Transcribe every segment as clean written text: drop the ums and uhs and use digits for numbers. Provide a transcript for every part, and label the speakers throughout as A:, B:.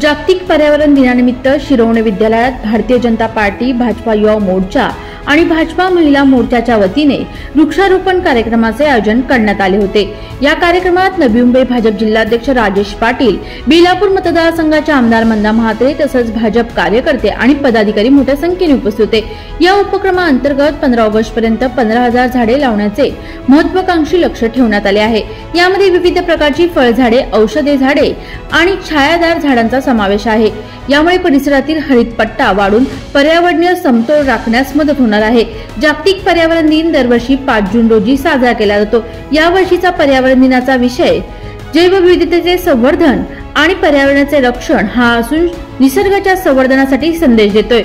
A: जागतिक पर्यावरण दिनानिमित्त शिरवणे विद्यालयात भारतीय जनता पार्टी, भाजपा युवा मोर्चा आणि भाजपा महिला मोर्चाच्या वतीने वृक्षारोपण कार्यक्रमाचे आयोजन करण्यात आले होते। या कार्यक्रमात नवी मुंबई भाजप जिल्हाध्यक्ष राजेश पाटील, बेलापूर मतदारसंघाचे आमदार मंदा महात्रे तसंच भाजप कार्यकर्ते आणि पदाधिकारी मोठ्या संख्येने उपस्थित होते। या उपक्रमाअंतर्गत 15 ऑगस्ट पर्यंत 15,000 झाडे लावण्याचे महत्त्वाकांक्षी लक्ष्य ठेवण्यात आले आहे। यामध्ये विविध प्रकारची फळझाडे, औषधी झाडे आणि छायादार झाडांचा समावेश आहे। यामुळे परिसरातील हरित पट्टा वाढून पर्यावरणीय समतोल राखण्यास मदत होणार आहे। जागतिक पर्यावरण दिन दरवर्षी 5 जून रोजी साजरा केला जातो। या वर्षीचा पर्यावरण दिनाचा विषय जैवविविधतेचे संवर्धन आणि पर्यावरणाचे रक्षण हा असून निसर्गाच्या संवर्धनासाठी संदेश देतोय।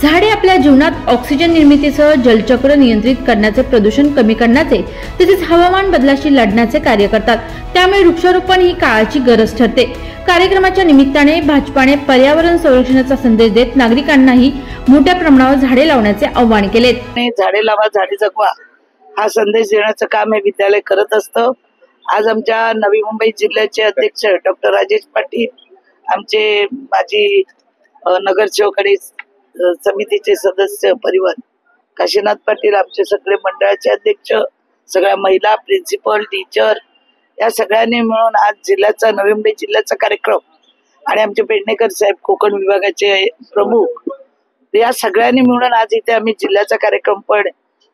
A: झाडे आपल्या जीवनात ऑक्सिजन निर्मितीसह जलचक्र नियंत्रित करण्याचे, प्रदूषण कमी करण्याचे तसेच हवामान बदलाशी लढण्याचे कार्य करतात। त्यामुळे वृक्षारोपण ही काळाची गरज ठरते। कार्यक्रमाच्या निमित्ताने भाजपाने पर्यावरण संरक्षणाचा संदेश देत नागरिकांनाही मोठ्या प्रमाणावर झाडे लावण्याचे आवाहन केले।
B: झाडे लावा, झाडे जगवा हा संदेश देण्याचं काम हे विद्यालय करत असतं। आज आमच्या नवी मुंबई जिल्ह्याचे अध्यक्ष डॉक्टर राजेश पाटील, आमचे माजी नगरसेवक आणि समितीचे सदस्य परिवार काशीनाथ पाटील, आमचे सगळे मंडळाचे अध्यक्ष, सगळ्या महिला, प्रिन्सिपल, टीचर या सगळ्यांनी मिळून आज जिल्ह्याचा, नवी मुंबई जिल्ह्याचा कार्यक्रम आणि आमचे पेडणेकर साहेब कोकण विभागाचे प्रमुख, या सगळ्यांनी मिळून आज इथे आम्ही जिल्ह्याचा कार्यक्रम पण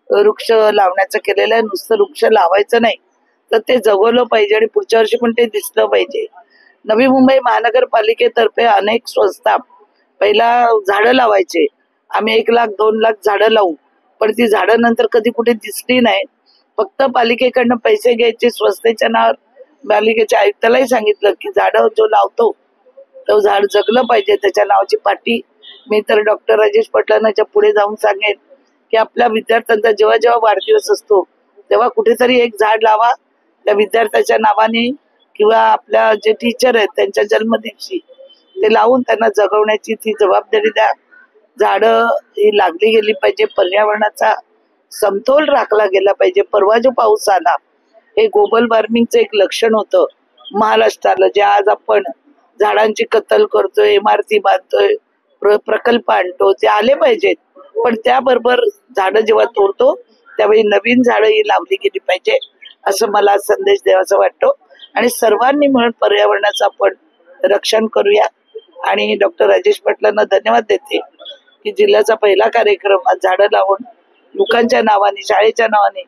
B: वृक्ष लावण्याचा केलेला आहे। नुसतं वृक्ष लावायचं नाही तर ते जगवलं पाहिजे आणि पुढच्या वर्षी पण ते दिसलं पाहिजे। नवी मुंबई महानगरपालिकेतर्फे अनेक संस्था पहिला झाडं लावायचे, आम्ही 1 लाख 2 लाख झाडं लावू, पण ती झाडं नंतर कधी कुठे दिसली नाही। फक्त पालिकेकडनं पैसे घ्यायचे, स्वच्छतेच्या नावावर पालिकेच्या आयुक्तालाही सांगितलं की झाडं जो लावतो तो झाड जगलं पाहिजे, त्याच्या नावाची पाटी। मी तर डॉक्टर राजेश पाटलांच्या पुढे जाऊन सांगेन की आपल्या विद्यार्थ्यांचा जेव्हा जेव्हा वाढदिवस असतो तेव्हा कुठेतरी एक झाड लावा त्या विद्यार्थ्याच्या नावाने, किंवा आपल्या जे टीचर आहेत त्यांच्या जन्मदिवशी ते लावून त्यांना जगवण्याची ती जबाबदारी द्या। झाडं ही लागली गेली पाहिजे, पर्यावरणाचा समतोल राखला गेला पाहिजे। परवा जो पाऊस आला हे ग्लोबल वॉर्मिंगचं एक लक्षण होतं महाराष्ट्राला, जे आज आपण झाडांची कत्तल करतोय, इमारती बांधतोय, प्रकल्प आणतो, ते आले पाहिजेत, पण त्याबरोबर झाडं जेव्हा तोडतो त्यावेळी नवीन झाडं ही लावली गेली पाहिजे असं मला संदेश द्यावासा वाटतो। आणि सर्वांनी मिळून पर्यावरणाचं आपण रक्षण करूया। आणि डॉक्टर राजेश पाटलांना धन्यवाद देते की जिल्ह्याचा पहिला कार्यक्रम आज झाडं लावून लोकांच्या नावाने, शाळेच्या नावाने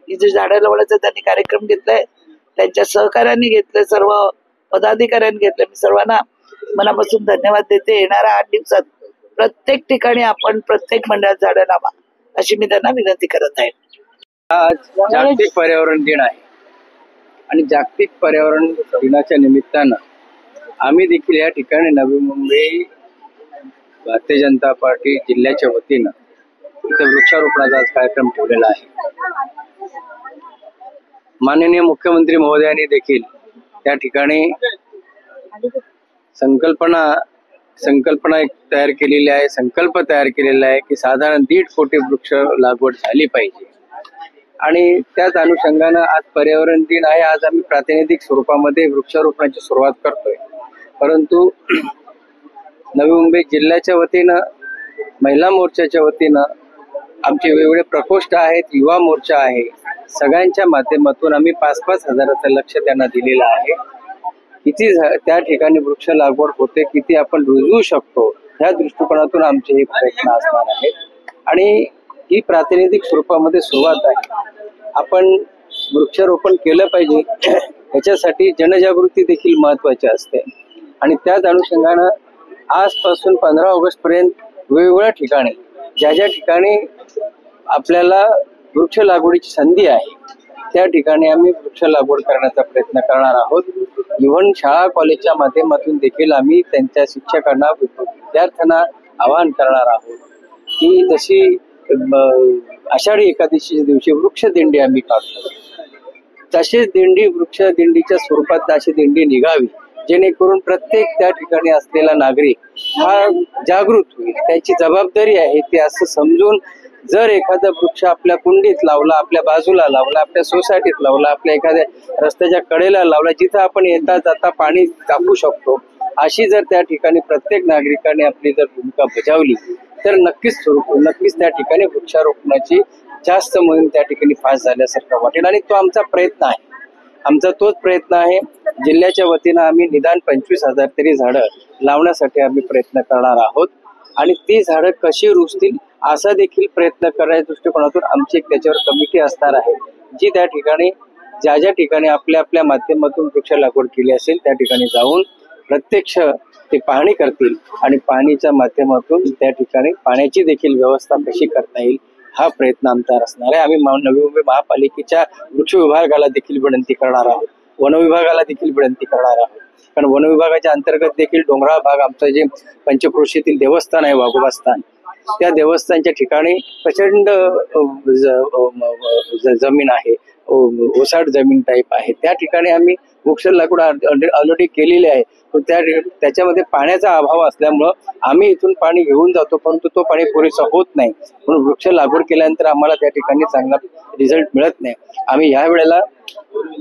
B: ही जे झाडं लावण्याचा त्यांनी कार्यक्रम घेतलाय, त्यांच्या सहकार्याने घेतलंय, सर्व पदाधिकाऱ्यांनी घेतलंय। मी सर्वांना मनापासून धन्यवाद देते। येणाऱ्या 8 दिवसात प्रत्येक ठिकाणी आपण प्रत्येक मंडळात झाडं लावा अशी मी त्यांना विनंती करत आहे।
C: आज जागतिक पर्यावरण दिन आहे आणि जागतिक पर्यावरण दिनाच्या निमित्तानं आम्ही देखील या ठिकाणी नवी मुंबई भारतीय जनता पार्टी जिल्ह्याच्या वतीनं इथे वृक्षारोपणाचा आज कार्यक्रम ठेवलेला आहे। माननीय मुख्यमंत्री महोदयांनी देखील त्या ठिकाणी संकल्पना एक तयार केलेली आहे, संकल्प तयार केलेला आहे की साधारण 1.5 कोटी वृक्ष लागवड झाली पाहिजे। आणि त्याच अनुषंगानं आज पर्यावरण दिन आहे। आज आम्ही प्रातिनिधिक स्वरूपामध्ये वृक्षारोपणाची सुरुवात करतोय, परंतु नवी मुंबई जिल्ह्याच्या वतीनं, महिला मोर्चाच्या वतीनं आमचे वेगवेगळे प्रकोष्ठ आहेत, युवा मोर्चा आहे, सगळ्यांच्या माध्यमातून आम्ही 5-5 हजाराचं लक्ष त्यांना दिलेलं आहे। किती त्या ठिकाणी वृक्ष लागवड होते, किती आपण रुजवू शकतो, ह्या दृष्टिकोनातून आमचे हे प्रयत्न असणार आहेत। आणि ही प्रातिनिधिक स्वरूपामध्ये सुरुवात आहे। आपण वृक्षारोपण केलं पाहिजे याच्यासाठी जनजागृती देखील महत्वाची असते आणि त्याच अनुषंगानं आजपासून 15 ऑगस्ट पर्यंत वेगवेगळ्या ठिकाणी ज्या ठिकाणी आपल्याला वृक्ष लागवडीची संधी आहे त्या ठिकाणी आम्ही वृक्ष लागवड करण्याचा प्रयत्न करणार आहोत. इव्हन शाळा कॉलेजच्या माध्यमातून देखील आम्ही त्यांच्या शिक्षकांना विद्यार्थ्यांना आवाहन करणार आहोत की जशी आषाढी एकादशीच्या दिवशी वृक्ष दिंडी आम्ही काढतो तशीच दिंडी वृक्ष दिंडीच्या स्वरूपात अशी दिंडी निघावी जेणेकरून प्रत्येक त्या ठिकाणी असलेला नागरिक हा जागृत होईल. त्याची जबाबदारी आहे ती असं समजून जर एखादा वृक्ष आपल्या कुंडीत लावला, आपल्या बाजूला लावला, आपल्या सोसायटीत लावला, आपल्या एखाद्या रस्त्याच्या कडेला लावला, जिथं आपण येता जाता पाणी टाकू शकतो, अशी जर त्या ठिकाणी प्रत्येक नागरिकाने आपली जर भूमिका बजावली तर नक्कीच त्या ठिकाणी वृक्षारोपणाची जास्त मोहीम त्या ठिकाणी फास्ट झाल्यासारखं वाटेल आणि तो आमचा प्रयत्न आहे. आमचा तोच प्रयत्न आहे. जिल्ह्याच्या वतीनं आम्ही निदान 25,000 तरी झाडं लावण्यासाठी आम्ही प्रयत्न करणार आहोत आणि ती झाडं कशी रुजतील असा देखील प्रयत्न करण्याच्या दृष्टिकोनातून आमची एक त्याच्यावर कमिटी असणार आहे जी त्या ठिकाणी ज्या ठिकाणी आपल्या माध्यमातून वृक्ष लागवड केली असेल त्या ठिकाणी जाऊन प्रत्यक्ष ते पाहणी करतील आणि पाणीच्या माध्यमातून त्या ठिकाणी पाण्याची देखील व्यवस्था कशी करता येईल हा प्रयत्न आमचा असणार आहे. आम्ही नवी मुंबई महापालिकेच्या वृक्ष विभागाला देखील विनंती करणार आहोत, वन विभागाला देखील विनंती करणार आहोत कारण वन विभागाच्या अंतर्गत देखील डोंगराळ भाग आमचं जे पंचक्रोशीतील देवस्थान आहे वाघोबास्थान त्या देवस्थानच्या ठिकाणी प्रचंड जमीन आहे, ओसाड जमीन टाईप आहे. त्या ठिकाणी आम्ही वृक्ष लागवड ऑलरेडी केलेली आहे पण त्याच्यामध्ये पाण्याचा अभाव असल्यामुळं आम्ही इथून पाणी घेऊन जातो परंतु तो पाणी पुरेसा होत नाही म्हणून वृक्ष लागवड केल्यानंतर आम्हाला त्या ठिकाणी चांगला रिझल्ट मिळत नाही. आम्ही या वेळेला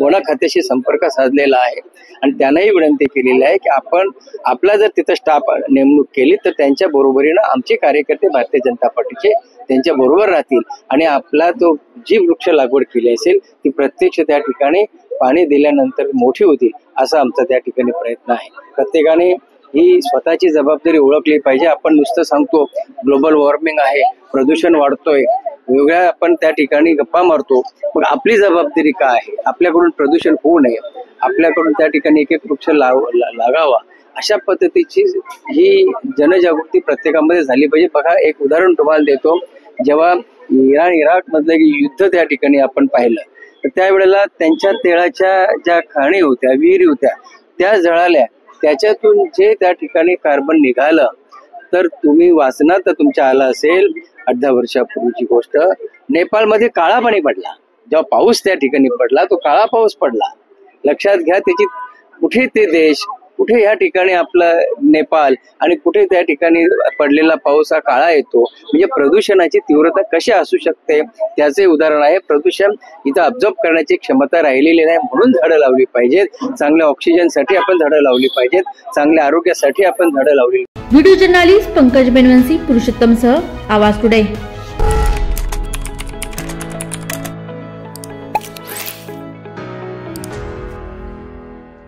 C: वन खात्याशी संपर्क साधलेला आहे आणि त्यांनाही विनंती केलेली आहे की आपण आपला जर तिथं स्टाफ नेमणूक केली तर त्यांच्या बरोबरीनं आमचे कार्यकर्ते भारतीय जनता पार्टीचे त्यांच्या बरोबर राहतील आणि आपला तो जी वृक्ष लागवड केली असेल ती प्रत्यक्ष त्या ठिकाणी पाणी दिल्यानंतर मोठी होतील असा आमचा त्या ठिकाणी प्रयत्न आहे. प्रत्येकाने ही स्वतःची जबाबदारी ओळखली पाहिजे. आपण नुसतं सांगतो ग्लोबल वॉर्मिंग आहे, प्रदूषण वाढतोय, वेगळ्या आपण त्या ठिकाणी गप्पा मारतो, मग आपली जबाबदारी काय आहे? आपल्याकडून प्रदूषण होऊ नये, आपल्याकडून त्या ठिकाणी एक वृक्ष लागावा अशा पद्धतीची ही जनजागृती प्रत्येकामध्ये झाली पाहिजे. बघा एक उदाहरण तुम्हाला देतो. जेव्हा इराक मधलं युद्ध त्या ठिकाणी आपण पाहिलं तर त्यावेळेला त्यांच्या तेलाच्या ज्या खाणी होत्या, विहिरी होत्या त्या जळाल्या, त्याच्यातून जे त्या ठिकाणी कार्बन निघालं तर तुम्ही वाचनात तुमच्या आलं असेल 18 वर्षापूर्वीची गोष्ट. नेपाळमध्ये काळा पाणी पडला, जेव्हा पाऊस त्या ठिकाणी पडला तो काळा पाऊस पडला. लक्षात घ्या त्याची कुठे ते देश, कुठे या ठिकाणी आपलं नेपाळ आणि कुठे त्या ठिकाणी पडलेला पाऊस हा काळा येतो. म्हणजे प्रदूषणाची तीव्रता कशी असू शकते त्याचे उदाहरण आहे. प्रदूषण इथं ऑब्झर्व करण्याची क्षमता राहिलेली नाही म्हणून झाडं लावली पाहिजेत. चांगल्या ऑक्सिजनसाठी आपण झाडं लावली पाहिजेत, चांगल्या आरोग्यासाठी आपण झाडं लावली.
A: व्हिडिओ जर्नलिस्ट पंकज बेनवंसी पुरुषोत्तम सह आवाज टुडे.